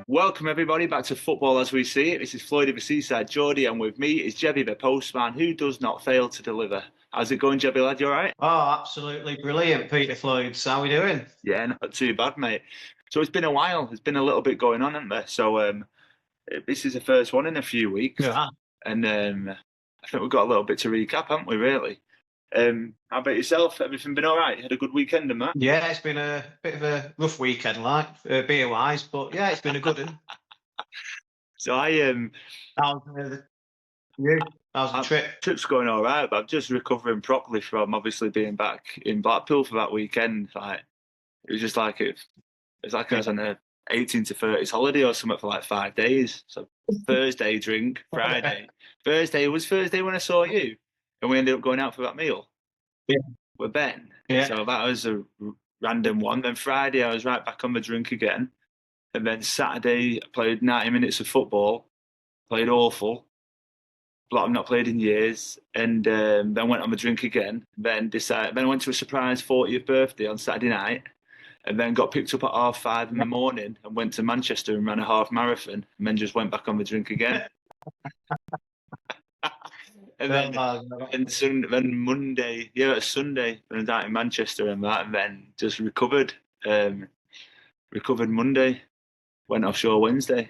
Welcome everybody back to Football as we see it. This is Floyd of the Seaside Geordie, and with me is Jebby the postman, who does not fail to deliver. How's it going, Jebby lad? You all right? Oh, absolutely brilliant, Peter Floyd. How are we doing? Yeah, not too bad, mate. So it's been a while. There's been a little bit going on, hasn't there? So this is the first one in a few weeks, Yeah. and I think we've got a little bit to recap, haven't we? Really? How about yourself? Everything been all right? You had a good weekend, and that? Yeah, it's been a bit of a rough weekend, like beer wise, but yeah, it's been a good one. So I How's you? How's the I'm, trip? trip's going all right, but I'm just recovering properly from obviously being back in Blackpool for that weekend. Like it was just like it's like I Yeah. was on a 18 to 30s holiday or something for like 5 days. So Thursday drink, Friday. Thursday when I saw you, and we ended up going out for that meal Yeah. with Ben. Yeah. So that was a random one. Then Friday I was right back on the drink again, and then Saturday I played 90 minutes of football, played awful. Like I've not played in years, and then went on the drink again. Then I went to a surprise 40th birthday on Saturday night, and then got picked up at 5:30 in the morning and went to Manchester and ran a half marathon, and then just went back on the drink again. And Oh, then my then Monday, yeah, it was Sunday, when I was out in Manchester and that, and then just recovered. Um, recovered Monday, went offshore Wednesday, Yeah,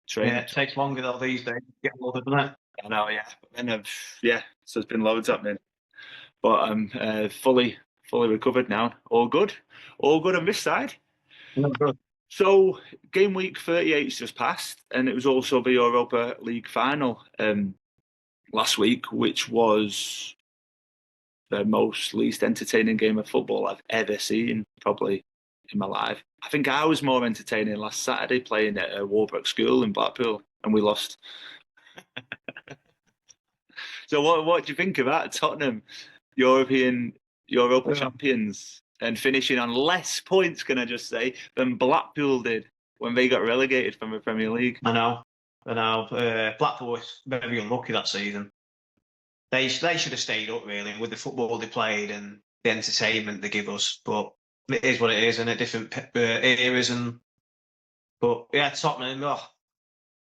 trained. it takes longer though these days to get older, doesn't it? I know, yeah. And yeah, so there's been loads happening, but I'm fully recovered now. All good on this side. No, good. So game week 38's just passed, and it was also the Europa League final last week, which was the most least entertaining game of football I've ever seen, probably in my life. I think I was more entertaining last Saturday playing at Warburg School in Blackpool, and we lost. So what do you think of that? Tottenham, European Europa Yeah. champions, and finishing on less points, can I just say, than Blackpool did when they got relegated from the Premier League. I know. I know. Blackpool was very unlucky that season. They should have stayed up really with the football they played and the entertainment they give us. But it is what it is, and at different eras. But yeah, Tottenham. Oh,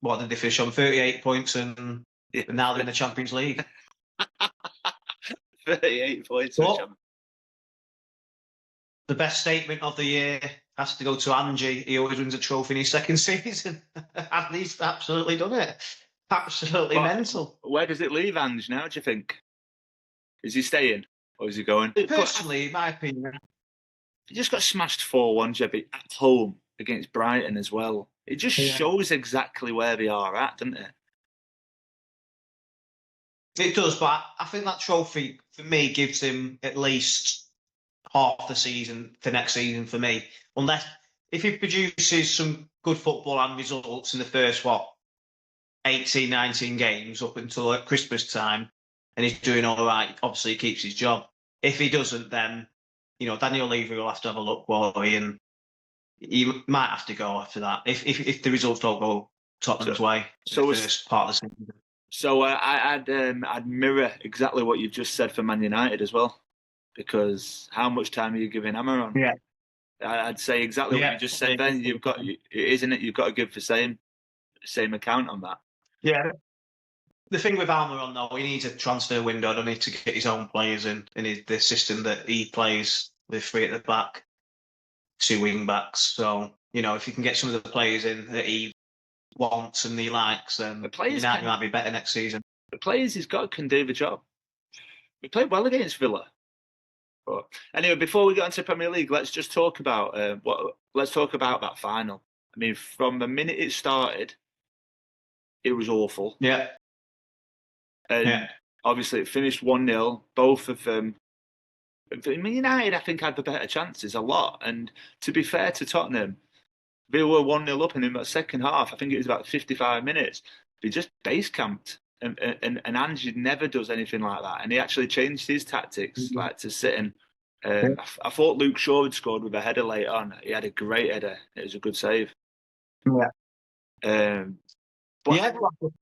what did they finish on? 38 points, and Yeah. now they're in the Champions League. 38 points, which But the best statement of the year has to go to Angie. He always wins a trophy in his second season, and he's absolutely done it. Absolutely But mental. where does it leave Ange now, do you think? Is he staying or is he going? Personally, in my opinion, He just got smashed 4-1, Jebby, at home against Brighton as well. It just yeah, shows exactly where they are at, doesn't it? it does. But I think that trophy for me gives him at least half the season for next season for me. Unless if he produces some good football and results in the first 18, 19 games up until Christmas time, and he's doing all right, obviously he keeps his job. If he doesn't, then Daniel Levy will have to have a look, Wally, and he might have to go after that if the results don't go Tottenham's So, way in so, the as, first part of the season. I'd mirror exactly what you've just said for Man United as well, because how much time are you giving Hammer on? Yeah, I'd say exactly what you yeah, just said. Then isn't it? You've got to give the same account on that. yeah. The thing with Almiron though, he needs a transfer window. I don't need to get his own players in the system that he plays with three at the back, two wing backs. So if you can get some of the players in that he wants and he likes, The then players United can, might be better next season. the players he's got can do the job. We played well against Villa. But anyway, before we get into Premier League, let's just talk about let's talk about that final. I mean, from the minute it started, it was awful, Yeah, and yeah, obviously it finished 1-0. Both of them. I mean, United, I think, had the better chances a lot. And to be fair to Tottenham, they were 1-0 up, and in that second half, I think it was about 55 minutes, they just base camped. And Ange never does anything like that. And he actually changed his tactics, like to sit and. I thought Luke Shaw had scored with a header late on. He had a great header. It was a good save. yeah, Um, but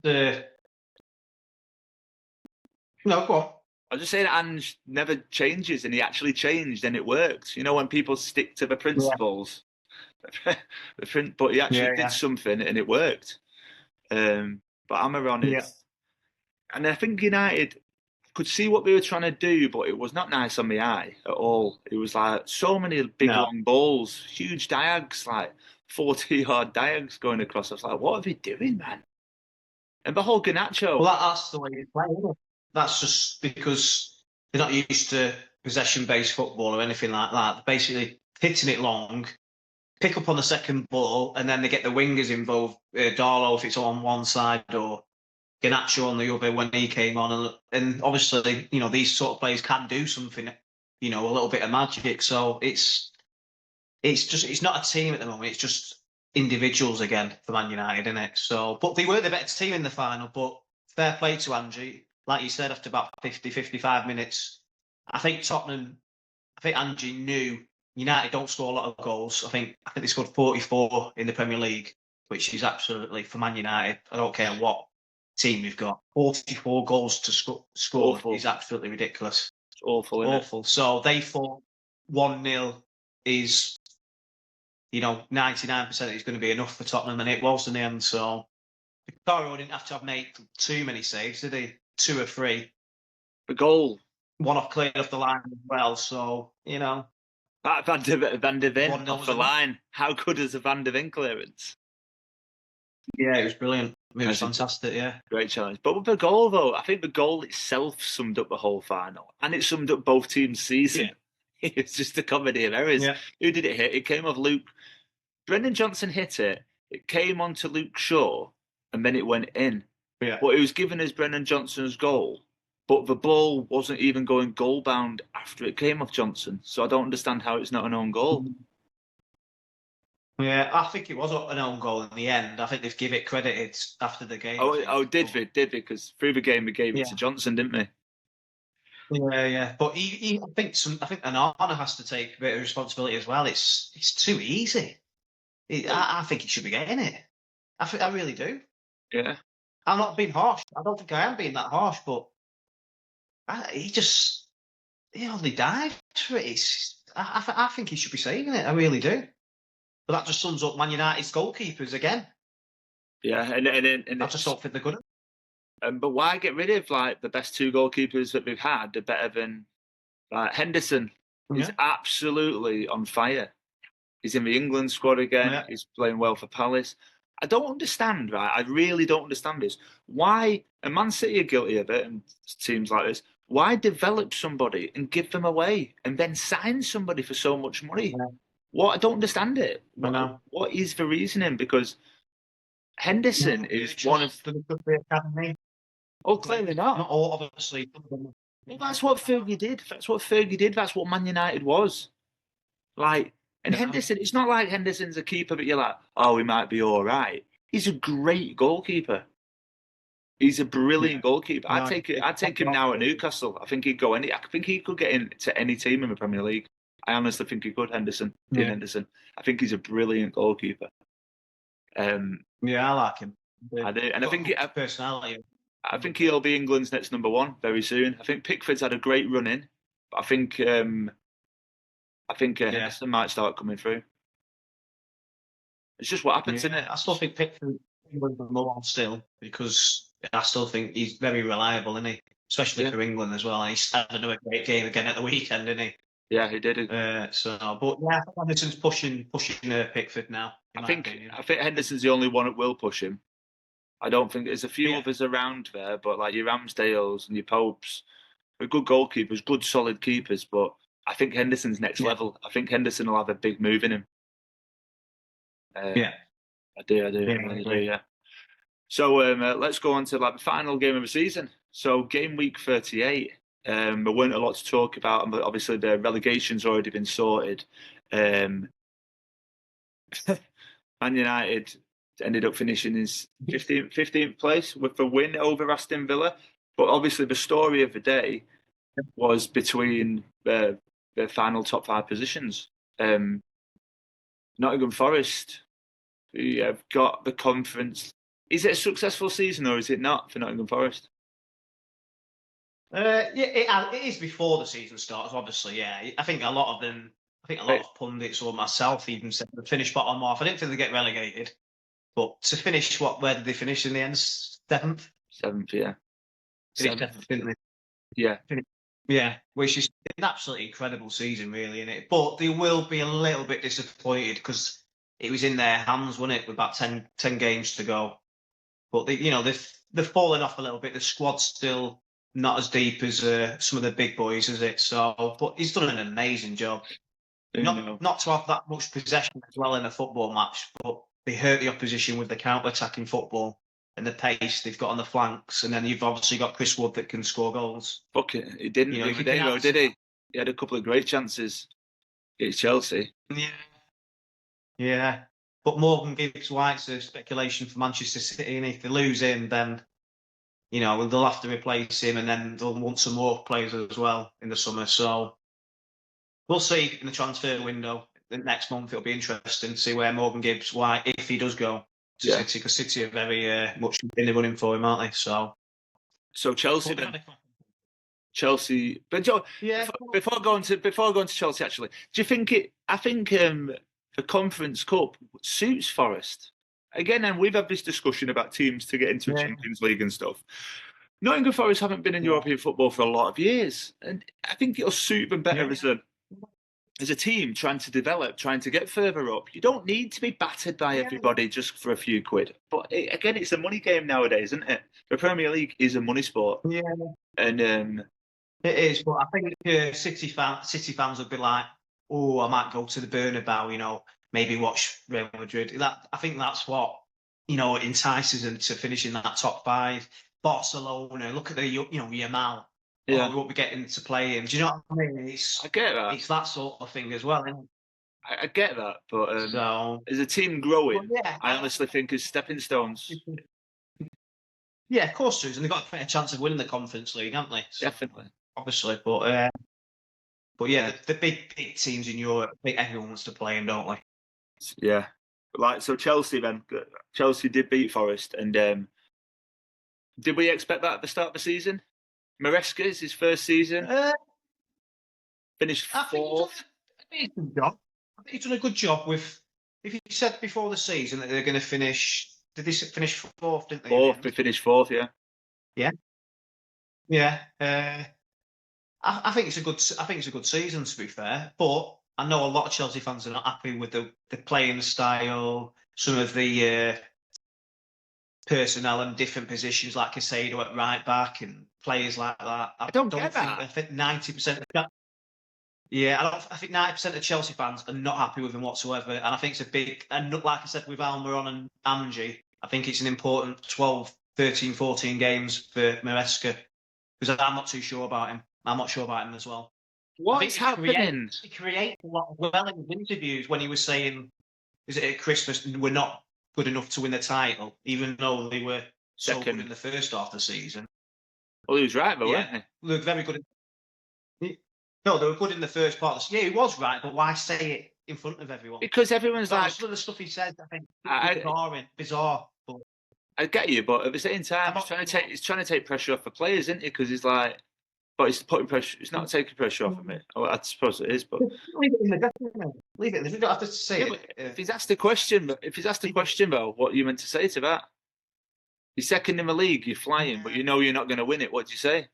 yeah. No, go on. I was just saying, Ange never changes, and he actually changed, and it worked. You know, when people stick to the Yeah, principles, But he actually Yeah, did yeah, something and it worked. But Amaron yeah. is, and I think United could see what they were trying to do, but it was not nice on the eye at all. It was like so many big No. long balls, huge diags, like 40-yard diags going across. I was like, what are they doing, man? And the whole Garnacho, Well, that's the way they play, isn't it? That's just because they're not used to possession-based football or anything like that. They're basically hitting it long, pick up on the second ball, and then they get the wingers involved. Darlow if it's on one side, or Garnacho on the other when he came on, and obviously, these sort of players can do something, a little bit of magic. So it's not a team at the moment. It's just individuals again for Man United, isn't it? So, but they were the better team in the final. But fair play to Angie. Like you said, after about 50, 55 minutes, I think Tottenham, I think Angie knew United don't score a lot of goals. I think they scored 44 in the Premier League, which is absolutely, for Man United, I don't care what team we've got, 44 goals to score awful. is absolutely ridiculous. It's awful, isn't it? Awful. So they thought 1-0 is 99% is going to be enough for Tottenham, and it was in the end. So Victorio didn't have to have made too many saves, did he? 2 or 3. The goal, One off cleared off the line as well. So, that Van de Ven 1-0 off was the enough. line. How good is a Van de Ven clearance? Yeah, it was brilliant. It was That's a fantastic, yeah. great challenge. But with the goal, though, I think the goal itself summed up the whole final, and it summed up both teams' season. Yeah. It's just a comedy of errors. Yeah. Who did it hit? It came off Luke. Brendan Johnson hit it. It came onto Luke Shaw, and then it went in. Yeah. But it was given as Brendan Johnson's goal. But the ball wasn't even going goal bound after it came off Johnson. So I don't understand how it's not an own goal. Yeah, I think it was an own goal in the end. I think they've give it credited after the game. Did we? Did we? Because through the game we gave it Yeah. to Johnson, didn't we? Yeah. But I think Onana has to take a bit of responsibility as well. It's too easy. I think he should be getting it. I really do. Yeah. I'm not being harsh. I don't think I am being that harsh, but he only died for it. I think he should be saving it. I really do. But that just sums up Man United's goalkeepers again. Yeah, and I just don't think they're good. but why get rid of like the best two goalkeepers that we've had? They're better than like Henderson. Is Yeah. absolutely on fire. He's in the England squad again. Yeah. He's playing well for Palace. I don't understand, right? I really don't understand this. Why, and Man City are guilty of it, and teams like this, why develop somebody and give them away and then sign somebody for so much money? Yeah. What? I don't understand it. I know. What is the reasoning? Because Henderson is one of. the academy. Oh, clearly not. Not all, obviously. Well, that's what Fergie did. That's what Fergie did. That's what Man United was. Like, and Yeah. Henderson, it's not like Henderson's a keeper, but you're like, oh, he might be all right. He's a great goalkeeper. He's a brilliant goalkeeper. No, I'd take him now at Newcastle. I think he'd go any. I think he could get into any team in the Premier League. I honestly think he could. Henderson, Dean Henderson. I think he's a brilliant goalkeeper. Yeah, I like him. I do, and I think personality. I think he'll be England's next number one very soon. I think Pickford's had a great run in, but I think Henderson might start coming through. It's just what happens, isn't it? I still think Pickford was number one still, because I still think he's very reliable, isn't he? Especially for England as well. And he's had another great game again at the weekend, didn't he? Yeah, he did. But yeah, I think Henderson's pushing Pickford now. I think Henderson's the only one that will push him. I don't think there's a few others around there, but like your Ramsdales and your Popes, they're good goalkeepers, good solid keepers. But I think Henderson's next level. I think Henderson will have a big move in him. I do. Yeah. So let's go on to like the final game of the season. So Gameweek 38. There weren't a lot to talk about, but obviously the relegation's already been sorted. Man United ended up finishing in 15th place with a win over Aston Villa. But obviously the story of the day was between the final top 5 positions. Nottingham Forest, who have got the conference. Is it a successful season or is it not for Nottingham Forest? It is before the season starts, obviously. Yeah, I think a lot of them I think a lot of pundits or myself even said they'd finish bottom half. I didn't think they'd get relegated, but to finish where did they finish in the end? Seventh? Seventh, yeah. Finished seventh, didn't they? Yeah. Yeah, which is an absolutely incredible season, really, isn't it? But they will be a little bit disappointed because it was in their hands, wasn't it, with about 10 games to go. But they've fallen off a little bit. The squad's still not as deep as some of the big boys, is it? So, but he's done an amazing job. Not to have that much possession as well in a football match, but they hurt the opposition with the counter-attacking football and the pace they've got on the flanks. And then you've obviously got Chris Wood that can score goals. Fuck it. He didn't the other day, though, did he? He had a couple of great chances against Chelsea. Yeah. Yeah. But Morgan Gibbs-White's a speculation for Manchester City, and if they lose him, then they'll have to replace him, and then they'll want some more players as well in the summer. So we'll see in the transfer window. The next month it'll be interesting to see where Morgan Gibbs-White, if he does go to City, because City are very much in the running for him, aren't they? So Chelsea then. Chelsea, but Joe, before going to Chelsea, actually, do you think I think the Conference Cup suits Forest again, and we've had this discussion about teams to get into Champions League and stuff. Nottingham Forest haven't been in European football for a lot of years, and I think it'll suit them better as a team trying to develop, trying to get further up. You don't need to be battered by everybody just for a few quid. But again, it's a money game nowadays, isn't it? The Premier League is a money sport. Yeah, and it is. But I think City fans would be like, "Oh, I might go to the Bernabeu, maybe watch Real Madrid." I think that's what entices them to finish in that top five. Barcelona, look at the Yamal. Yeah, we won't be getting to play him. Do you know what I mean? I get that. It's that sort of thing as well, isn't it? I get that, but as a team growing, I honestly think as stepping stones. Yeah, of course, and they've got a better chance of winning the Conference League, haven't they? So, definitely, obviously, but yeah, the big teams in Europe, I think everyone wants to play them, don't they? Yeah, so Chelsea then. Chelsea did beat Forest, and did we expect that at the start of the season? Maresca's his first season, finished fourth. I think he's done a good job with. If he said before the season that they're going to finish, did they finish fourth? Didn't they? Fourth, they finished fourth. Yeah. Yeah. Yeah. I think it's a good. I think it's a good season, to be fair. But I know a lot of Chelsea fans are not happy with the playing style, some of the personnel in different positions, like Casado at right back and players like that. I don't get that. I think 90%. I think 90% of Chelsea fans are not happy with him whatsoever, and I think it's a big. And like I said with Almiron and Angie, I think it's an important 12, 13, 14 games for Maresca, because I'm not too sure about him. I'm not sure about him as well. What's happening? He created a lot of in interviews when he was saying, "Is it at Christmas? We're not good enough to win the title," even though they were so good in the first half of the season. Well, he was right, though, weren't they? They were very good. No, they were good in the first part. Yeah, he was right, but why say it in front of everyone? Because everyone's like... Some of the stuff he said, I think, bizarre. But I get you, but at the same time, he's trying to take pressure off the players, isn't he? Because he's like... But he's putting pressure... It's not taking pressure off of me. Well, I suppose it is, but... Leave it in the document. Leave it in the... You don't have to say it. If he's asked a question, though, what are you meant to say to that? You're second in the league, you're flying, but you know you're not going to win it. What do you say?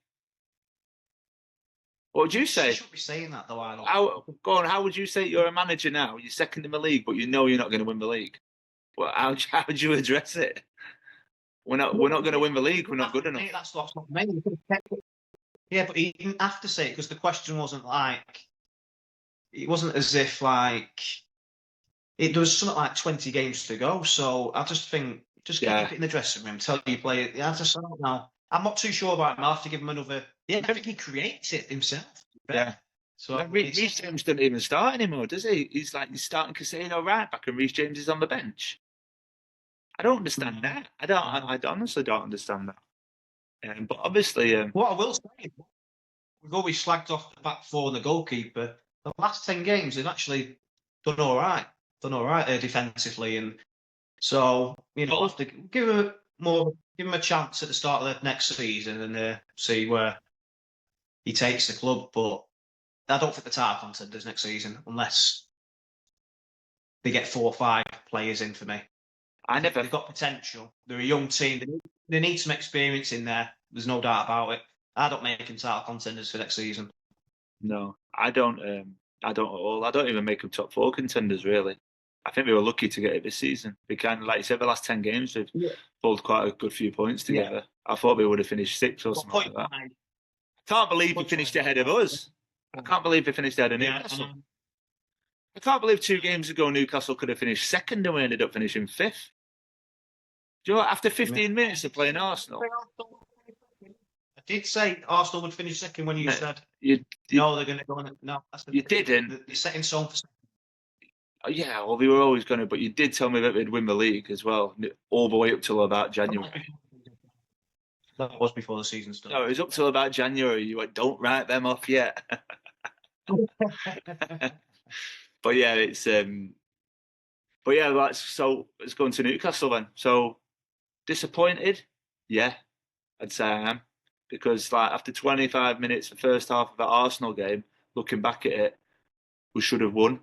What would you say? You shouldn't be saying that, though, I don't. How would you say you're a manager now? You're second in the league, but you know you're not going to win the league. Well, how would you address it? We're not going to win the league. We're not good enough. That's not me. Yeah, but he didn't have to say it because the question wasn't like. It wasn't as if like. There was something like 20 games to go, so I just think keep it in the dressing room. Tell you play it. I don't know. I'm not too sure about him. I'll have to give him another. Yeah, I think he creates it himself. Yeah. So Reece James doesn't even start anymore, does he? He's starting Casino right back, and Reece James is on the bench. I don't understand that. I honestly don't understand that. But obviously, what I will say, we've always slagged off the back four and the goalkeeper. The last 10 games, they've actually done all right. Defensively, and so we'll have to give him a chance at the start of the next season and see where he takes the club. But I don't think the title contenders next season unless they get 4 or 5 players in for me. They've got potential. They're a young team. They need some experience in there. There's no doubt about it. I don't make them title contenders for next season. No, I don't. I don't at all. I don't even make them top 4 contenders really. I think we were lucky to get it this season. We kind of, like you said, the last 10 games we've pulled quite a good few points together. Yeah. I thought we would have finished 6th or something like that. I can't believe we finished ahead of us. I can't believe we finished ahead of Newcastle. I can't believe 2 games ago Newcastle could have finished 2nd and we ended up finishing 5th. Do you know what? After 15 minutes of playing Arsenal, I did say Arsenal would finish 2nd when you said no, they're going to go on. No, you didn't. You're setting song for 2nd. Yeah, well, they were always going to, but you did tell me that they'd win the league as well, all the way up till about January. That was before the season started. No, it was up till about January. You went, don't write them off yet. But yeah, it's but yeah, let's go into Newcastle then. So disappointed, yeah, I'd say I am, because like after 25 minutes, the first half of the Arsenal game, looking back at it, we should have won,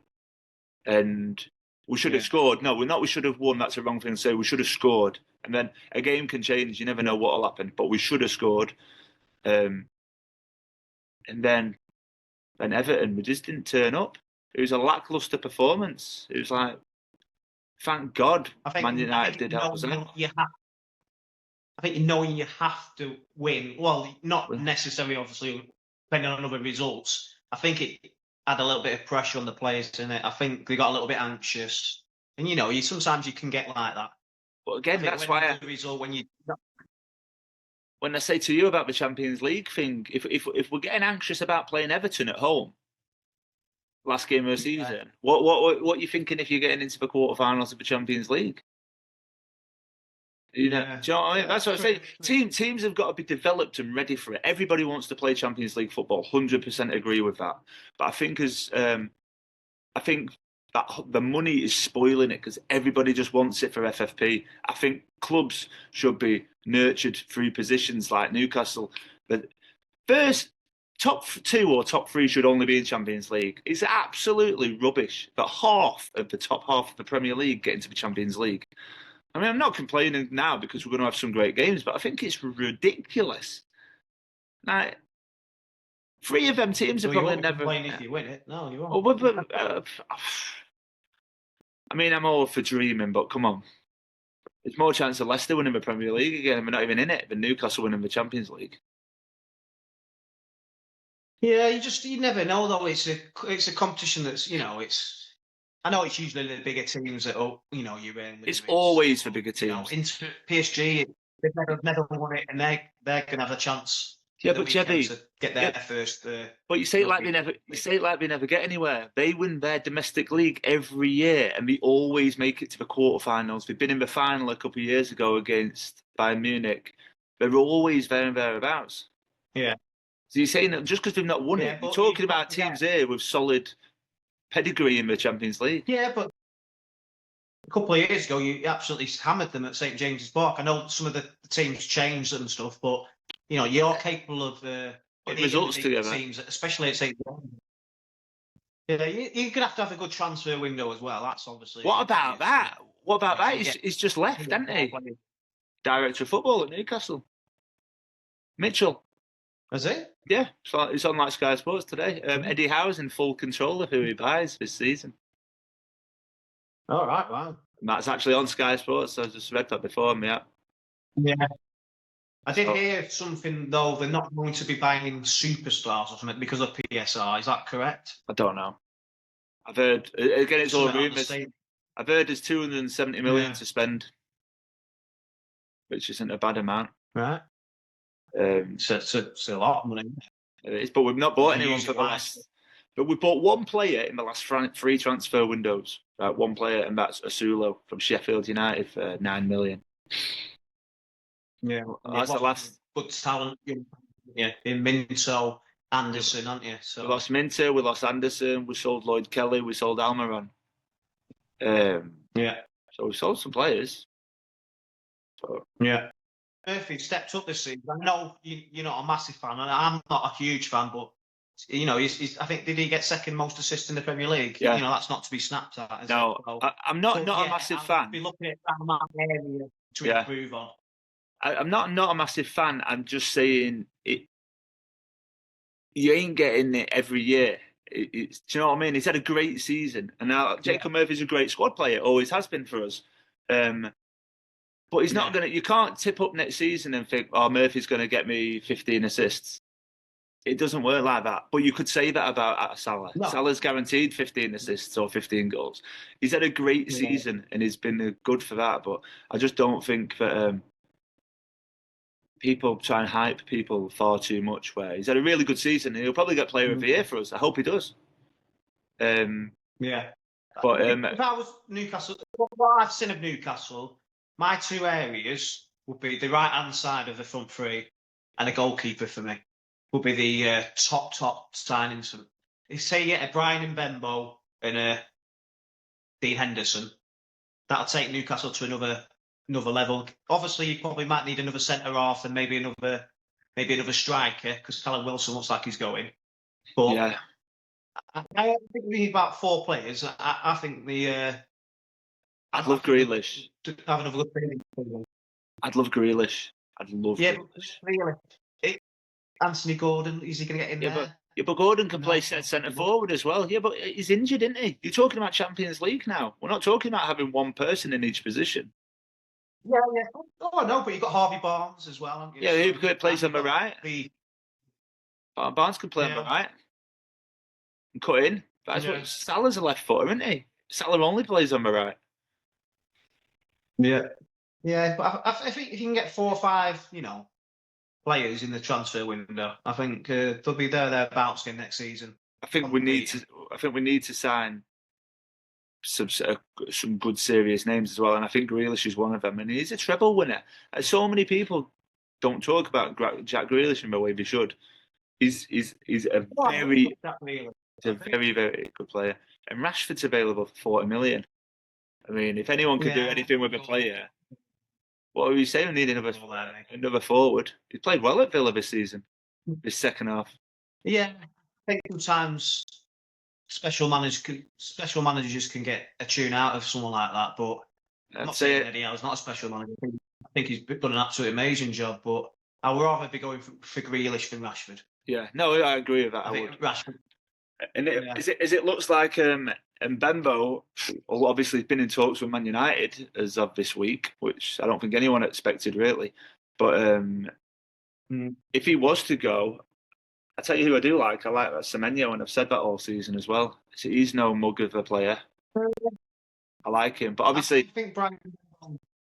and we should have scored. No, we should have won. That's the wrong thing to say. We should have scored, and then a game can change. You never know what'll happen, but we should have scored. And then Everton, we just didn't turn up. It was a lackluster performance. It was like, thank God Man United did help us out. I think knowing you have to win, well, not necessarily, obviously, depending on other results. I think it had a little bit of pressure on the players in it. I think they got a little bit anxious. And, sometimes you can get like that. But again, that's why when I say to you about the Champions League thing, if we're getting anxious about playing Everton at home, last game of the season, what are you thinking if you're getting into the quarterfinals of the Champions League? Do you know what I mean? That's what I say. Teams have got to be developed and ready for it. Everybody wants to play Champions League football. 100% agree with that. But I think I think that the money is spoiling it because everybody just wants it for FFP. I think clubs should be nurtured through positions like Newcastle. The first top 2 or top 3 should only be in Champions League. It's absolutely rubbish that half of the top half of the Premier League get into the Champions League. I mean, I'm not complaining now because we're going to have some great games, but I think it's ridiculous. Now, 3 of them teams are probably never. Complain if you win it. No, you won't. I mean, I'm all for dreaming, but come on. There's more chance of Leicester winning the Premier League again, and we're not even in it, than Newcastle winning the Champions League. Yeah, you never know though. It's a competition that's it's. I know it's usually the bigger teams that you're in. It's always for bigger teams. Into PSG, they've never won it, and they're going to have a chance. Yeah, but Jebby, to get there first. But you say it like they never. You say it like they never get anywhere. They win their domestic league every year, and they always make it to the quarterfinals. They've been in the final a couple of years ago against Bayern Munich. They're always there and thereabouts. Yeah. So you're saying that just because they've not won it, you're talking about teams here with solid pedigree in the Champions League. Yeah, but a couple of years ago, you absolutely hammered them at St James's Park. I know some of the teams changed and stuff, but you're capable of putting results together. Teams, especially at St James's. Yeah, you're gonna have to have a good transfer window as well. That's obviously. What about that? What about that? He's just left, hasn't he? Director of football at Newcastle, Mitchell. Is he? Yeah, so it's on like Sky Sports today. Eddie Howe's in full control of who he buys this season. All right, wow. And that's actually on Sky Sports. So I just read that before me. Yeah. I did hear something though. They're not going to be buying superstars or something because of PSR. Is that correct? I don't know. I've heard again. It's all rumours. I've heard there's 270 million to spend, which isn't a bad amount. Right. It's a lot of money. It is, but we've not bought anyone for the last. But we bought one player in the last 3 transfer windows. Right, one player, and that's Asulo from Sheffield United for 9 million. Yeah, that's the last. Good talent. Yeah, in Minto, Anderson, aren't you? So we lost Minto, we lost Anderson, we sold Lloyd Kelly, we sold Almiron. Yeah. So we sold some players. So. Yeah. Murphy stepped up this season. I know you're not a massive fan, and I'm not a huge fan, but You know, I think did he get second most assists in the Premier League? Yeah. You know, that's not to be snapped at, is it? No, So, I'm not a massive I'll fan. be looking at that area to Yeah, improve on. I'm not a massive fan. I'm just saying it. You ain't getting it every year. Do you know what I mean? He's had a great season, and now Jacob Murphy's a great squad player. Always has been for us. But he's not gonna. You can't tip up next season and think, "Oh, Murphy's gonna get me 15 assists." It doesn't work like that. But you could say that about Salah. No. Salah's guaranteed 15 assists or 15 goals. He's had a great season, and he's been good for that. But I just don't think that people try and hype people far too much. Where he's had a really good season, and he'll probably get Player of the Year for us. I hope he does. Yeah. But if I was Newcastle, what I've seen of Newcastle, my two areas would be the right hand side of the front three and a goalkeeper for me. Would be the top signings. If say you get a Brian Mbembo and a Dean Henderson, that'll take Newcastle to another level. Obviously, you probably might need another centre half and maybe another striker because Callum Wilson looks like he's going. But yeah, I think we need about 4 players. I think I'd love Grealish. To have another good training. I'd love Grealish. I'd love Grealish. Really. Anthony Gordon, is he going to get in there? But Gordon can play centre forward as well. Yeah, but he's injured, isn't he? You're talking about Champions League now. We're not talking about having one person in each position. Yeah. Oh, no, but you've got Harvey Barnes as well, haven't you? Yeah, who plays on the right? Barnes can play on the right. And cut in. That's what Salah's a left footer, isn't he? Salah only plays on the right. Yeah. Yeah, but I think if you can get 4 or 5, players in the transfer window, I think they'll be thereabouts again next season. I think we need to sign some good serious names as well, and I think Grealish is one of them. And he's a treble winner. So many people don't talk about Jack Grealish in the way they should. He's a very very good player, and Rashford's available for 40 million. I mean, if anyone could do anything with a player, what are you saying? We need another forward. He played well at Villa this season, this second half. Yeah, I think sometimes special managers can get a tune out of someone like that, but I'm not saying Eddie Howe's not a special manager. I think he's done an absolutely amazing job, but I would rather be going for Grealish than Rashford. Yeah, no, I agree with that. I would. Rashford. And as it looks like Mbembo, obviously, been in talks with Man United as of this week, which I don't think anyone expected really. But if he was to go, I tell you who I do like. I like that Semenyo, and I've said that all season as well. So he's no mug of a player. I like him, but obviously, I think Brian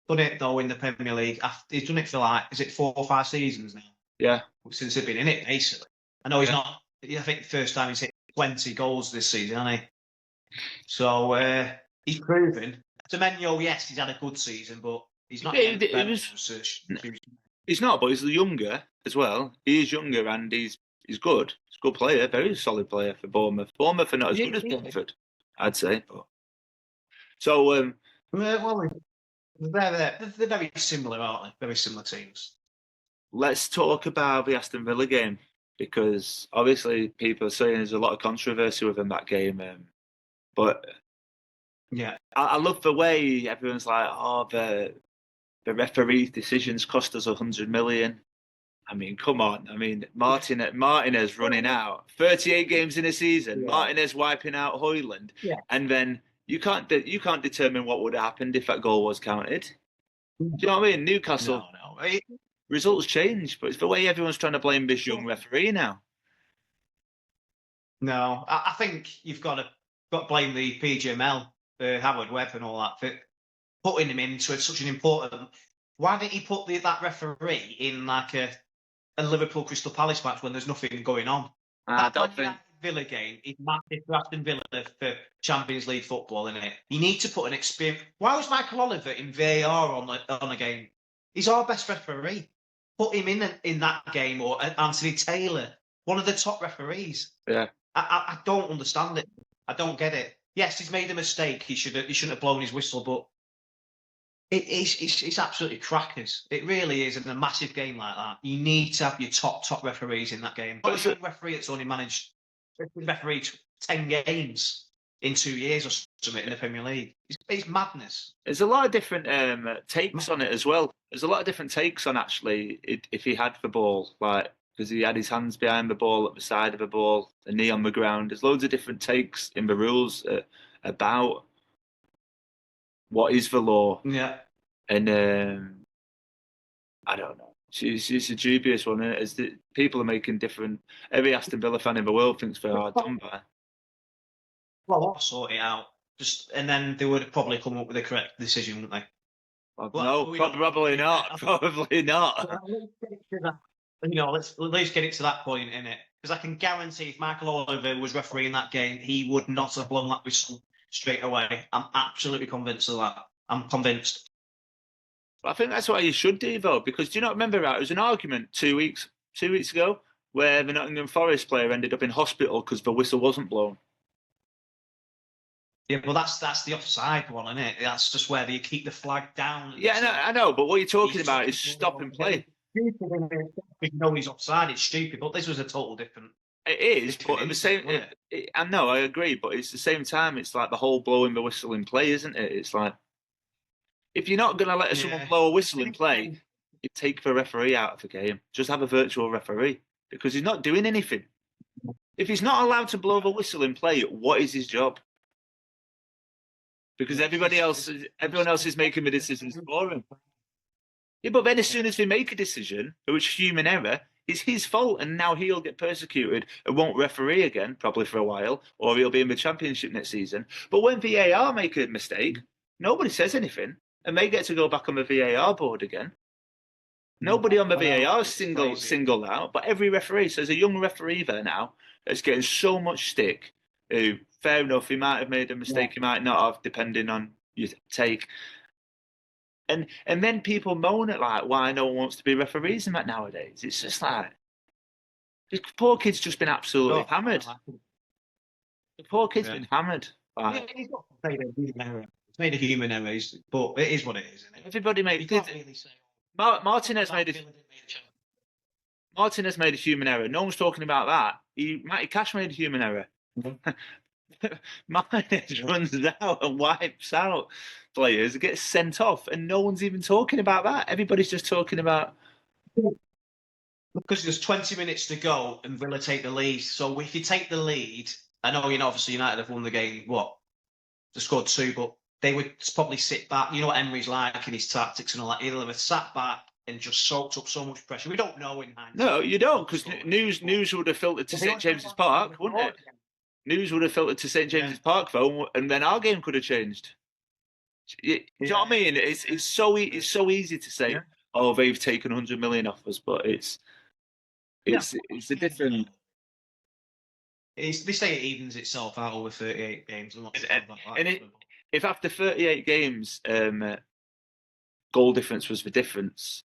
done it though in the Premier League. He's done it for is it 4 or 5 seasons now? Yeah, since they've been in it basically. I know he's not. I think the first time he's hit 20 goals this season, hasn't he? So he's proven. Semenyo, yes, he's had a good season, but he's not. He's not, but he's younger as well. He is younger and he's good. He's a good player, very solid player for Bournemouth. Bournemouth are not as good as Brentford, I'd say. But... So, well, they're very similar, aren't they? Very similar teams. Let's talk about the Aston Villa game, because obviously people are saying there's a lot of controversy within that game. But yeah, I love the way everyone's like, oh, the referee's decisions cost us 100 million. I mean, come on. I mean, Martinez running out 38 games in a season. Yeah. Martinez wiping out Højlund, and then you can't determine what would have happened if that goal was counted. Do you know what I mean? Newcastle. No. Results change, but it's the way everyone's trying to blame this young referee now. No, I think you've got to blame the PGML, Howard Webb, and all that for putting him into such an important. Why didn't he put that referee in like a Liverpool Crystal Palace match when there's nothing going on? I don't think Villa game is massive for Aston Villa for Champions League football, isn't it? You need to put an experience. Why was Michael Oliver in VAR on a game? He's our best referee. Put him in that game, or Anthony Taylor, one of the top referees. Yeah, I don't understand it. I don't get it. Yes, he's made a mistake. He shouldn't have blown his whistle, but it's absolutely crackers. It really is in a massive game like that. You need to have your top referees in that game. But a referee that's only managed refereed 10 games in 2 years or something in the Premier League. It's madness. There's a lot of different takes on it as well. There's a lot of different takes on actually if he had the ball, like because he had his hands behind the ball, at the side of the ball, a knee on the ground. There's loads of different takes in the rules about what is the law, Yeah. and I don't know. It's a dubious one. As the people are making different. Every Aston Villa fan in the world thinks they're hard done by. Well, I'll sort it out. And then they would probably come up with the correct decision, wouldn't they? Well, Well, no, probably not. Probably not. Let's at least get it to that point, innit? Because I can guarantee if Michael Oliver was refereeing that game, he would not have blown that whistle straight away. I'm absolutely convinced of that. I'm convinced. I think that's what you should do, though, because do you not remember that? It was an argument 2 weeks ago where the Nottingham Forest player ended up in hospital because the whistle wasn't blown. Yeah, well, that's the offside one, isn't it? That's just where you keep the flag down. Yeah, I know, but what you're talking about is stop and play. Nobody's offside. It's stupid, but this was a total different. It is, but at the same, I know, I agree, but it's the same time. It's like the whole blowing the whistle in play, isn't it? It's like if you're not going to let someone blow a whistle in play, you take the referee out of the game. Just have a virtual referee because he's not doing anything. If he's not allowed to blow the whistle in play, what is his job? Because everyone else is making the decisions for him. Yeah, but then as soon as they make a decision, which is human error, it's his fault, and now he'll get persecuted and won't referee again, probably for a while, or he'll be in the Championship next season. But when VAR make a mistake, nobody says anything, and they get to go back on the VAR board again. Nobody on the VAR is singled out, but every referee. So there's a young referee there now that's getting so much stick. Who, fair enough, he might have made a mistake, he might not have, depending on your take. And then people moan at like why no one wants to be referees in that nowadays. It's just like this poor kid's just been absolutely hammered. The poor kid's been hammered. Like, yeah, he's not made a human error. It's made a human error, but it is what it is, isn't it? Everybody made. Martinez made a human error. No one's talking about that. Matty Cash made a human error. Martinez runs out and wipes out players, gets sent off, and no one's even talking about that. Everybody's just talking about because there's 20 minutes to go and Villa take the lead. So if you take the lead, I know obviously United have won the game. They scored 2, but they would probably sit back. You know what Emery's like in his tactics and all that. He'll have sat back and just soaked up so much pressure. We don't know in hindsight. No, you don't, because news would have filtered to St James's Park, wouldn't it? News would have filtered to St James's Park, though, and then our game could have changed. Do you know what I mean? It's so easy to say, oh, they've taken 100 million off us, but it's a different. They say it evens itself out over 38 games, If after 38 games, goal difference was the difference,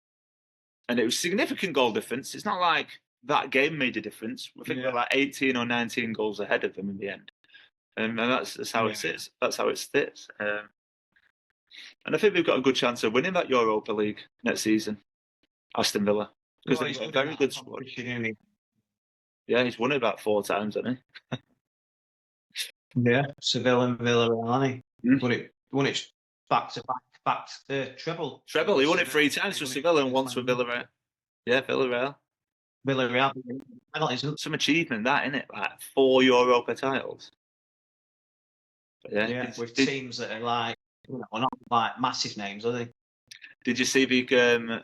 and it was significant goal difference, it's not like that game made a difference. I think we're like 18 or 19 goals ahead of them in the end, and that's how it sits. That's how it sits. And I think we've got a good chance of winning that Europa League next season, Aston Villa, because they've got a very good squad. Yeah, he's won it about 4 times, hasn't he? Yeah, Seville and Villarreal, hasn't he? Won it back to treble. Treble. He won it 3 times for Seville and once for Villarreal. Yeah, Villarreal. Some achievement, that, isn't it? Like 4 Europa titles. But yeah, with teams that are like, not like massive names, are they? Did you see the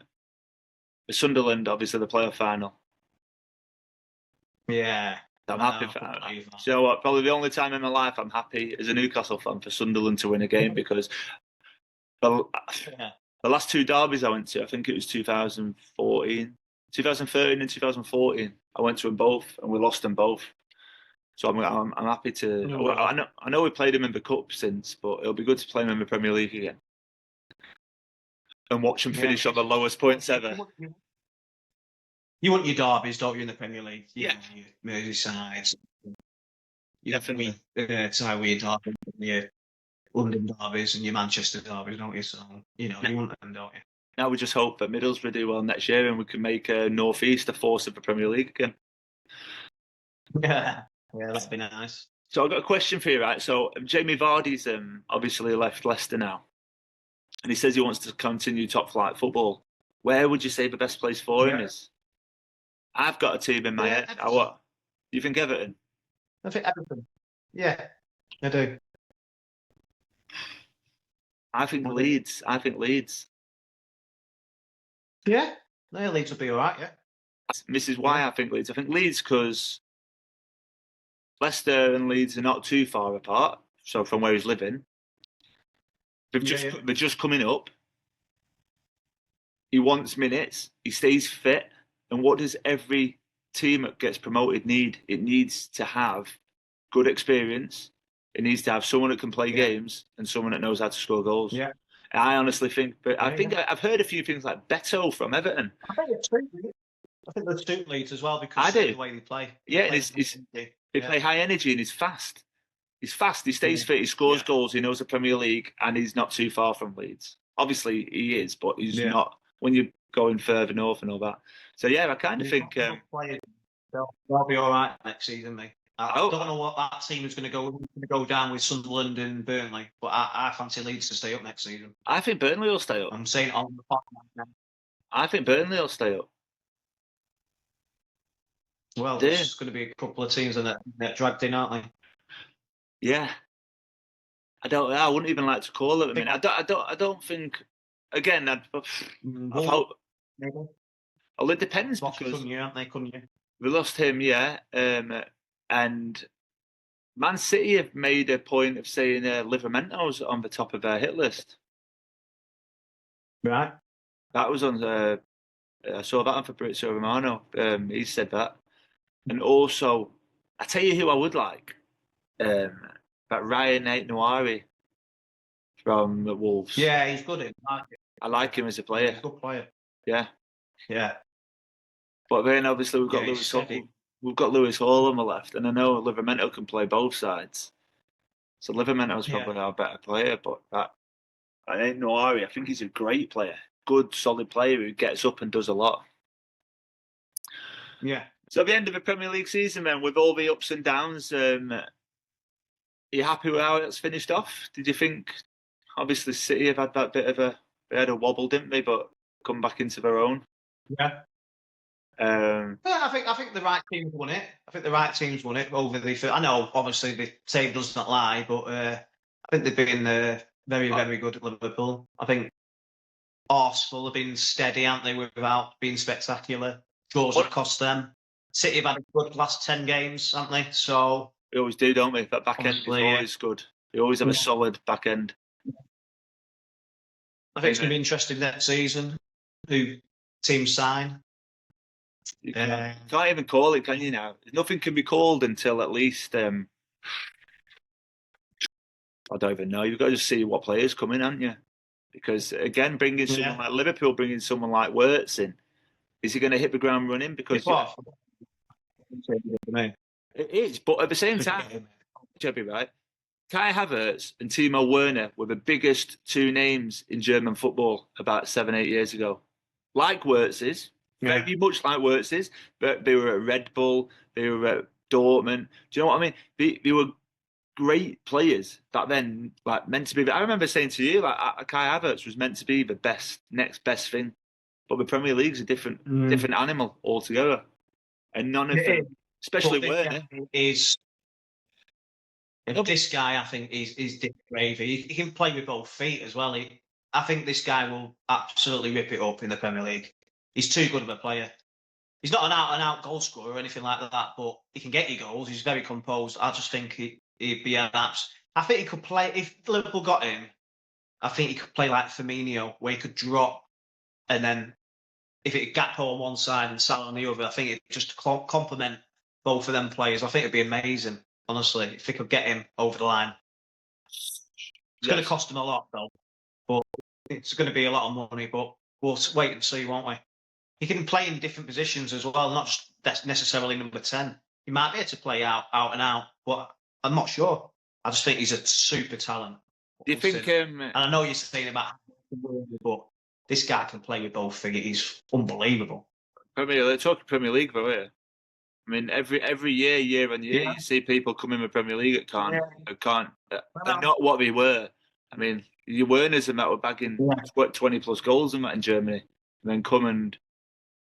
Sunderland, obviously the playoff final? Yeah. I'm happy for that. You know what? Probably the only time in my life I'm happy as a Newcastle fan for Sunderland to win a game, because the last 2 derbies I went to, I think it was 2013 and 2014. I went to them both and we lost them both. So I'm happy to. I know we played them in the cup since, but it'll be good to play them in the Premier League again and watch them finish on the lowest points ever. You want your derbies, don't you, in the Premier League? You know, your Merseyside. Definitely. Tywee derbies, your London derbies and your Manchester derbies, don't you? So, you want them, don't you? Now we just hope that Middlesbrough do well next year and we can make North East a force of the Premier League again. Yeah. Yeah, that'd be nice. So I've got a question for you, right? So Jamie Vardy's obviously left Leicester now, and he says he wants to continue top flight football. Where would you say the best place for him Yeah. is? I've got a team in my head. Everton. What? Do you think Everton? I think Everton. Yeah, I do. I think I do. Leeds. I think Leeds. Yeah, no, Leeds will be all right. Yeah, This is yeah, why I think Leeds. I think Leeds because Leicester and Leeds are not too far apart. So from where he's living, yeah. they're just coming up. He wants minutes. He stays fit. And what does every team that gets promoted need? It needs to have good experience. It needs to have someone that can play Yeah, games and someone that knows how to score goals. yeah, And I honestly think, but I yeah, think yeah. I've heard a few things like Beto from Everton. I think they're suit Leeds as well I because of do, the way they play. yeah. And Play they yeah, play high energy and he's fast. He's fast. He stays yeah, fit. He scores yeah, goals. He knows the Premier League, and he's not too far from Leeds. Obviously, he is, but he's yeah. not when you're going further north and all that. So yeah, I kind of They've think. got good players. They'll be all right next season, mate. I Oh, don't know what that team is going to go down with Sunderland and Burnley, but I fancy Leeds to stay up next season. I think Burnley will stay up. I'm saying it on the podcast now. I think Burnley will stay up. Well, Do there's going to be a couple of teams that get dragged in, aren't they? yeah. I don't. I wouldn't even like to call them. I mean, Think, I don't think. Again, I've Wolves, hoped. maybe. Well, it depends Lost because Cunha, aren't they? Cunha. we lost him, yeah. And Man City have made a point of saying Livermento's on the top of their hit list. Right. That was on. I saw that on Fabrizio Romano. He said that, and also, I tell you who I would like. That Ryan Noiri from the Wolves. Yeah, he's good in. I like him as a Yeah, player. he's a good player. Yeah, Yeah. but then obviously Yeah, he's steady. We've got Lewis Hall on the left, and I know Livermento can play both sides. So Livermento's Yeah. probably our better player, but I ain't Noiri. I think he's a great player, good, solid player who gets up and does a lot. Yeah. So at the end of the Premier League season, then, with all the ups and downs, are you happy with how it's finished off? Did you think, obviously, City have had that bit of they had a wobble, didn't they? But come back into their own. Yeah. Um, Yeah, I think the right teams won it. I think the right teams won it over the. I know, obviously, the save does not lie, but I think they've been very, very good at Liverpool. I think Arsenal have been steady, aren't they, without being spectacular. Draws have cost them. City have had a good last 10 games, haven't they? So we always do, don't we? That back end is obviously, always good. We always have a solid back end. I think it's going to be interesting next season who teams sign. You can't even call it, can you now? Nothing can be called until at least I don't even know. You've got to just see what players come in, haven't you? Because again, bringing someone like Liverpool, bringing someone like Wirtz in, is he going to hit the ground running? Because it is, but at the same time, Jebby, right? Kai Havertz and Timo Werner were the biggest two names in German football about 7, 8 years ago. Like Wirtz's, very much like Wirtz's, but they were at Red Bull, they were at Dortmund. Do you know what I mean? They were great players back then, like meant to be. I remember saying to you, like Kai Havertz was meant to be the next best thing, but the Premier League's a different animal altogether, and none of them, especially Werner, is. This guy, I think, is Dick Gravy. He can play with both feet as well. I think this guy will absolutely rip it up in the Premier League. He's too good of a player. He's not an out goal scorer or anything like that, but he can get you goals. He's very composed. I just think he'd be an apps. I think he could play if Liverpool got him. I think he could play like Firmino, where he could drop, and then if it gap on one side and Salah on the other, I think it just complement both of them players. I think it'd be amazing. Honestly, if they could get him over the line. It's going to cost him a lot, though. But it's going to be a lot of money, but we'll wait and see, won't we? He can play in different positions as well, not just necessarily number 10. He might be able to play out and out, but I'm not sure. I just think he's a super talent. Do you think... And I know you're saying about... But this guy can play with both feet. He's unbelievable. Talking Premier League, though, yeah. I mean, every year on year, Yeah, you see people come in the Premier League yeah, that can't, I are know. not what they were. I mean, your Werners and that were bagging Yeah, 20 plus goals and that in Germany, and then come and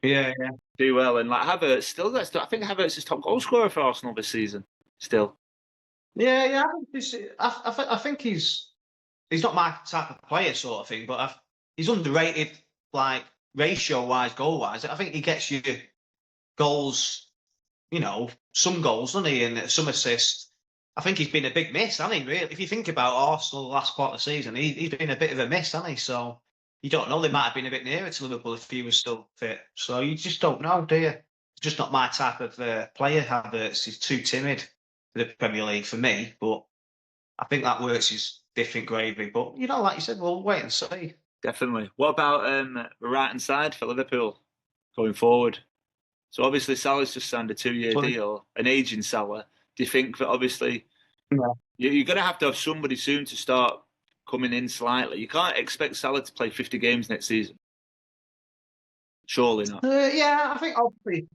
yeah, yeah. do well. And like Havertz still gets, I think Havertz is top goal scorer for Arsenal this season. Still, Yeah, yeah. I think he's not my type of player, sort of thing. But he's underrated, like ratio wise, goal wise. I think he gets you goals. Some goals, doesn't he, and some assists. I think he's been a big miss, hasn't he? Really, if you think about Arsenal the last part of the season, he's been a bit of a miss, hasn't he? So you don't know. They might have been a bit nearer to Liverpool if he was still fit. So you just don't know, do you? Just not my type of player. Havertz is too timid for the Premier League for me, but I think that works is different gravy. But like you said, we'll wait and see. definitely. What about the right hand side for Liverpool going forward? So obviously Salah's just signed a 2 year But, deal, an aging Salah. Do you think that obviously yeah. you're going to have somebody soon to start coming in slightly? You can't expect Salah to play 50 games next season. Surely not. Yeah, I think obviously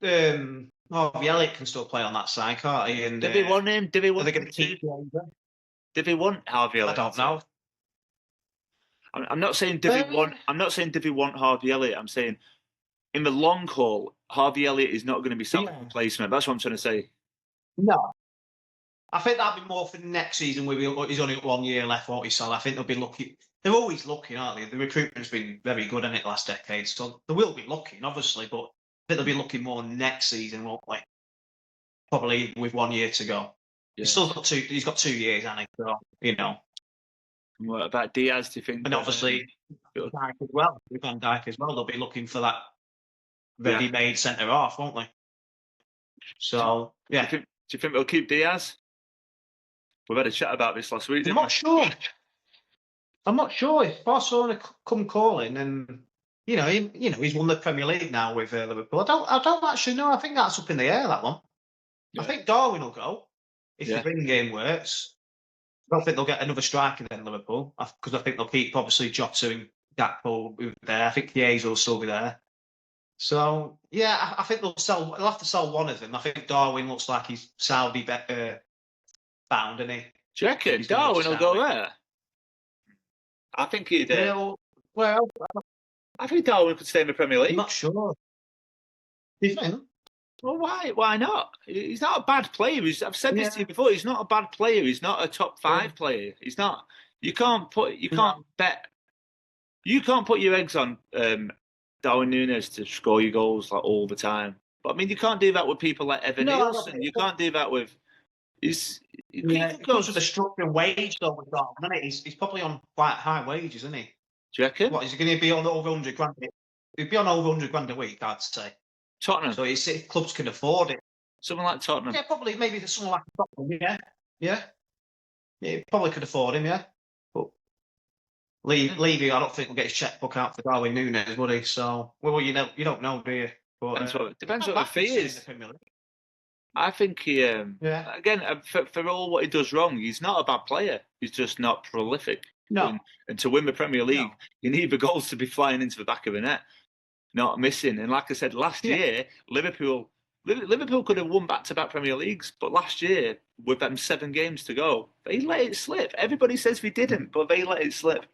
Harvey Elliott can still play on that side, can't he? And Did they want him? Did they are they want going him to to? keep Fraser? Did they want Harvey I Elliott don't to? know. I'm not saying did they Uh, want. I'm not saying did they want Harvey Elliott. I'm saying in the long haul, Harvey Elliott is not going to be Salah's yeah. replacement. That's what I'm trying to say. No. I think that'd be more for next season where he's only got 1 year left, won't he, Son? I think they'll be lucky. They're always looking, aren't they? The recruitment's been very good in it last decade, so they will be looking, obviously, but I think they'll be looking more next season, won't they? Probably with 1 year to go. He's Yeah. still got two. He's got 2 years, hasn't he? So, And what about Diaz? Do you think and that? obviously Dijk as well. With Van Dijk as well, they'll be looking for that Yeah. ready-made centre half, won't they? Do, do So you yeah, think? Do you think they'll keep Diaz? We've had a chat about this last week, I'm didn't we? not sure. I'm not sure if Barcelona come calling and he's won the Premier League now with Liverpool. I don't actually know. I think that's up in the air, that one. I Yeah. think Darwin will go if the Yeah. ring game works. I don't think they'll get another striker then Liverpool because I think they'll keep obviously Jota and Gakpo there. I think Chiesa will still be there. So yeah, I think they'll sell. They'll have to sell one of them. I think Darwin looks like he's Saudi bound, and Do you reckon he's going to go to Darwin will go Saudi. there? I think he'd. Yeah, well, I think Darwin could stay in the Premier I'm League. not sure. Do you think? Well, why? Why not? He's not a bad player. I've said this to you Yeah. before. He's not a bad player. He's not a top five player. He's not. You can't put. You can't No. bet. You can't put your eggs on Darwin Núñez to score your goals like all the time. But I mean, you can't do that with people like Evan No, I don't Nielsen. think You so. can't do that with. He Yeah, could it go. comes with Do a structured wage though with Dortmund, doesn't it? He's probably on quite high wages, isn't he? you reckon What is he going to be on over 100 grand? He'd be on over 100 grand a week, I'd say. Tottenham? So clubs can afford it. Someone like Tottenham. Yeah, probably maybe someone like Tottenham, yeah, yeah, yeah, probably could afford him, yeah. But Levy, I don't think will get his checkbook out for Darwin Núñez, would he? So, well, you don't know, do you? But Depends I'm what the happy to fee see him in the is. Premier League. I think he, Yeah, again, for all what he does wrong, he's not a bad player. He's just not prolific. no, And to win the Premier League, no, you need the goals to be flying into the back of the net, not missing. And like I said, last yeah, year, Liverpool could have won back-to-back Premier Leagues, but last year, with them 7 games to go, they let it slip. Everybody says we didn't, but they let it slip.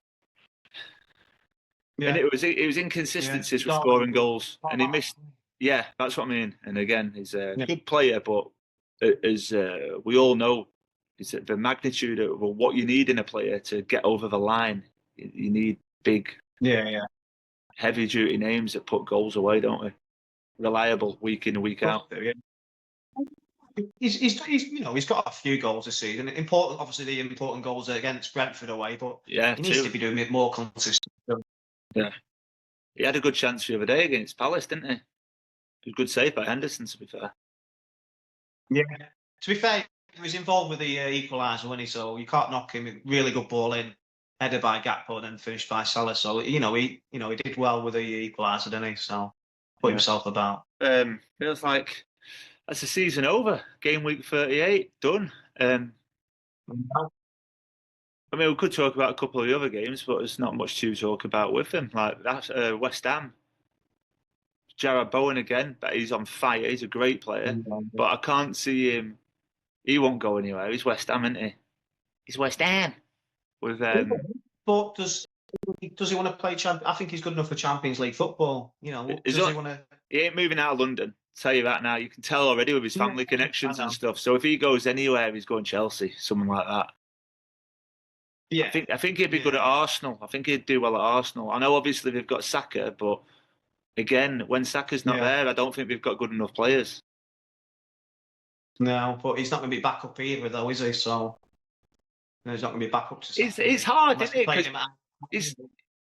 And yeah, it was yeah. inconsistencies with Darwin, scoring goals, and he missed. Yeah, that's what I mean. And again, he's a yeah, good player, but as we all know, is that the magnitude of what you need in a player to get over the line. You need big, yeah, yeah. heavy duty names that put goals away, don't we? Reliable week in and week out. Yeah. He's got a few goals this season. Important, obviously, the important goals are against Brentford away, but Yeah, he needs to too. be doing it more consistent. Yeah, he had a good chance the other day against Palace, didn't he? It was a good save by Henderson, to be fair. Yeah. To be fair, he was involved with the equaliser, wasn't he? So you can't knock him. Really good ball in, headed by Gakpo, and then finished by Salah. So he did well with the equaliser, didn't he? So put Yeah. himself about. Feels like that's the season over. Game week 38 done. I mean, we could talk about a couple of the other games, but there's not much to talk about with them. Like that's West Ham Jared Bowen again, but he's on fire. He's a great player, but I can't see him. He won't go anywhere. He's West Ham, isn't he? He's West Ham with But does he want to play I think he's good enough for Champions League football. You know, does he want to? He ain't moving out of London. I'll tell you that now. You can tell already with his family connections and stuff. So if he goes anywhere, he's going Chelsea, something like that. Yeah, I think he'd be good at Arsenal. I think he'd do well at Arsenal. I know obviously they've got Saka, but again, when Saka's not there, I don't think we've got good enough players. No, but he's not going to be back up either, though, is he? So he's not going to be back up to Saka. It's hard, isn't it? Because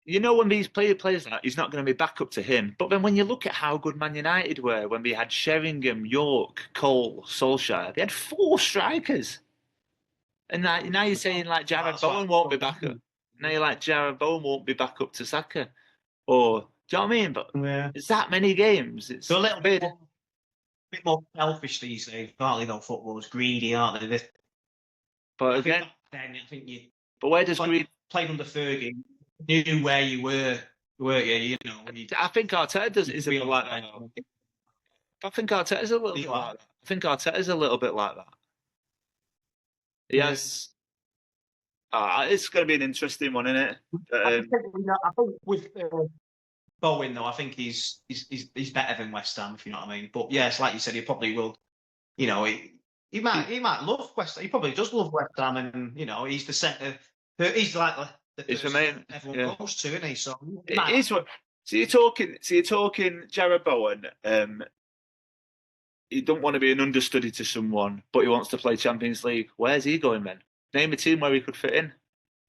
you know, when these players that he's not going to be back up to him. But then when you look at how good Man United were when we had Sheringham, York, Cole, Solskjaer, they had 4 strikers. And now you're saying like Jared Bowen won't be back up. Now you're like Jared Bowen won't be back up to Saka. Or do you know what I mean? But it's that many games. It's a little bit more selfish these days, partly though. Football's greedy, aren't they? But again, I think you. But where does greed? Played under Fergie, knew where you were, weren't you? You know. I think Arteta is a bit like that. I think Arteta's a little bit like that. I think Arteta's a little bit like that. Yes. It's going to be an interesting one, isn't it? I think with Bowen, though, I think he's better than West Ham, if you know what I mean. But yes, like you said, he probably will. You know, he might love West Ham. He probably does love West Ham, and you know, he's the centre. He's like the person everyone goes to, isn't he? So you're talking Jared Bowen. He don't want to be an understudy to someone, but he wants to play Champions League. Where's he going then? Name a team where he could fit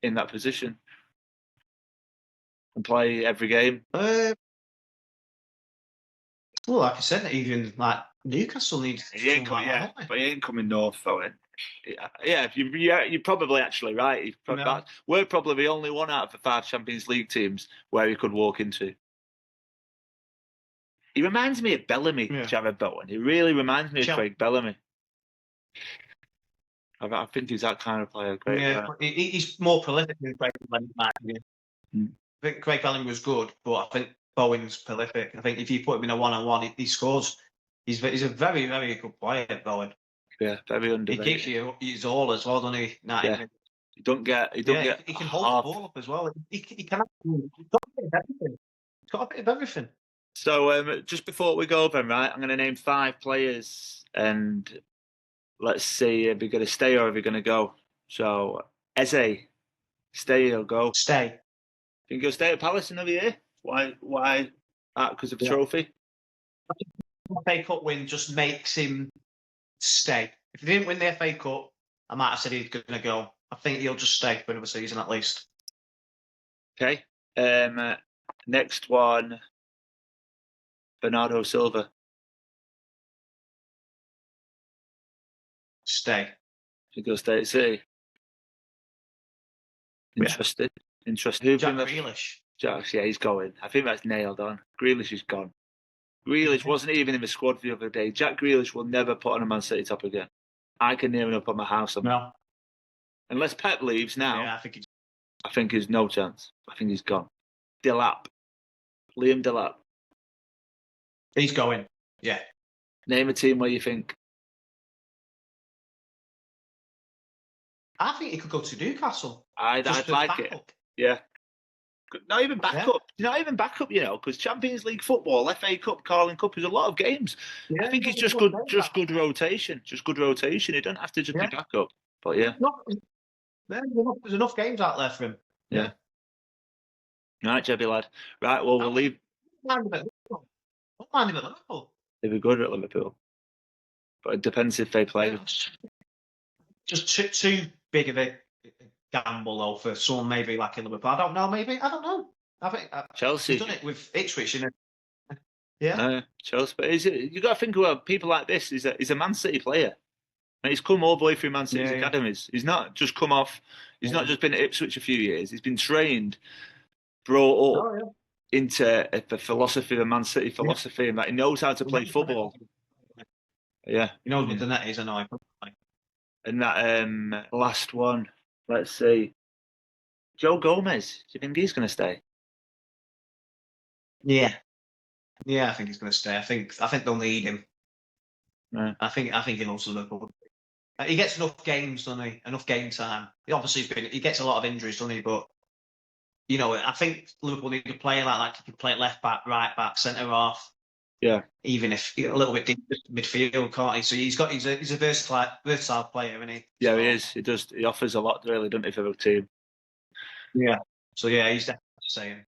in that position and play every game. Well, like I said, even like Newcastle needs. But he ain't coming north though. Yeah, you're probably actually right. We're probably the only one out of the 5 Champions League teams where he could walk into. He reminds me of Bellamy, Jared Bowen. He really reminds me of Craig Bellamy. I think he's that kind of player. He's more prolific than Craig Bellamy. I think Craig Bellamy was good, but I think Bowen's prolific. I think if you put him in a one-on-one, he scores. He's a very, very good player, Bowen. Yeah, very underrated. He gives you his all as well, doesn't he? He don't get. He can hold the ball up as well. He can. He's got a bit of everything. He's got a bit of everything. So just before we go, then, right, I'm going to name 5 players, and let's see if we're going to stay or if we're going to go. So Eze, stay or go? Stay. Think he'll stay at Palace another year? Why? Because of the trophy? The FA Cup win just makes him stay. If he didn't win the FA Cup, I might have said he's going to go. I think he'll just stay for another season at least. Okay. Next one, Bernardo Silva. Stay. He'll go stay at City. Interesting. Jack Grealish. Yeah, he's going. I think that's nailed on. Grealish is gone. Grealish wasn't even in the squad the other day. Jack Grealish will never put on a Man City top again. I can name him up on my house. No. Unless Pep leaves now, I think there's no chance. I think he's gone. Liam Delap. He's going. Yeah. Name a team where you think. I think he could go to Newcastle. I'd like it. Yeah. Not even back up. Not even back up, because Champions League football, FA Cup, Carling Cup, is a lot of games. Yeah, I think it's just good rotation. Just good rotation. He don't have to just be back up. But yeah. There's enough games out there for him. Yeah. Right, Jebby lad. Right, well, we'll leave. Don't mind him at Liverpool. They'd be good at Liverpool. But it depends if they play. Just too big of a gamble, though, for someone maybe like in Liverpool. I don't know. I think Chelsea. He's done it with Ipswich, Yeah. Chelsea. But you got to think about people like this. He's a Man City player. And he's come all the way through Man City's academies. He's not just come off. He's not just been at Ipswich a few years. He's been trained, brought up into the philosophy, the Man City philosophy, and that he knows how to play football. Yeah. He knows what the net is, I know. And that last one, let's see. Joe Gomez. Do you think he's going to stay? Yeah. Yeah, I think he's going to stay. I think they'll need him. Yeah. I think he loves Liverpool. He gets enough games, doesn't he? Enough game time. He gets a lot of injuries, doesn't he? But I think Liverpool need to play like that. He can play left back, right back, centre half, Yeah. even if a little bit deep midfield, can't he? So he's a versatile player, isn't he? Yeah, So, he is. He does. He offers a lot, really, doesn't he, for the team? yeah. So yeah, he's definitely saying.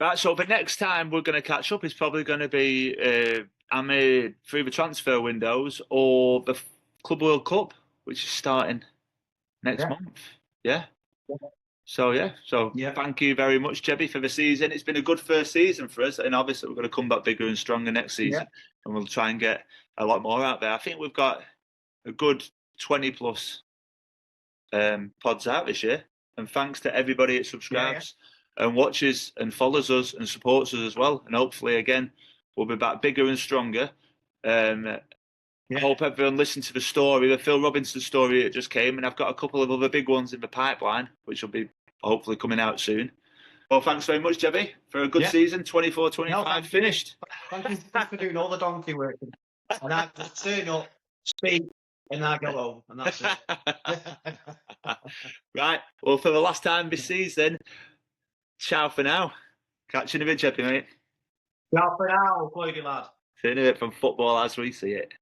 Right. So the next time we're going to catch up is probably going to be through the transfer windows or the Club World Cup, which is starting next month. Yeah. So Yeah. thank you very much, Jebby, for the season. It's been a good first season for us, and obviously we're going to come back bigger and stronger next Yeah. season, and we'll try and get a lot more out there. I think we've got a good 20 plus pods out this year, and thanks to everybody that subscribes and watches and follows us and supports us as well. And hopefully, again, we'll be back bigger and stronger. I hope everyone listened to the story, the Phil Robinson story that just came, and I've got a couple of other big ones in the pipeline, which will be hopefully coming out soon. Well, thanks very much, Jebby, for a good season. 24-25 finished. Thank you for doing all the donkey work. And I just turn up, speak, and I go home, and that's it. Right. Well, for the last time this season, ciao for now. Catch you in a bit, Jebby, mate. Ciao for now, Cloydie lad. Turning it from football as we see it.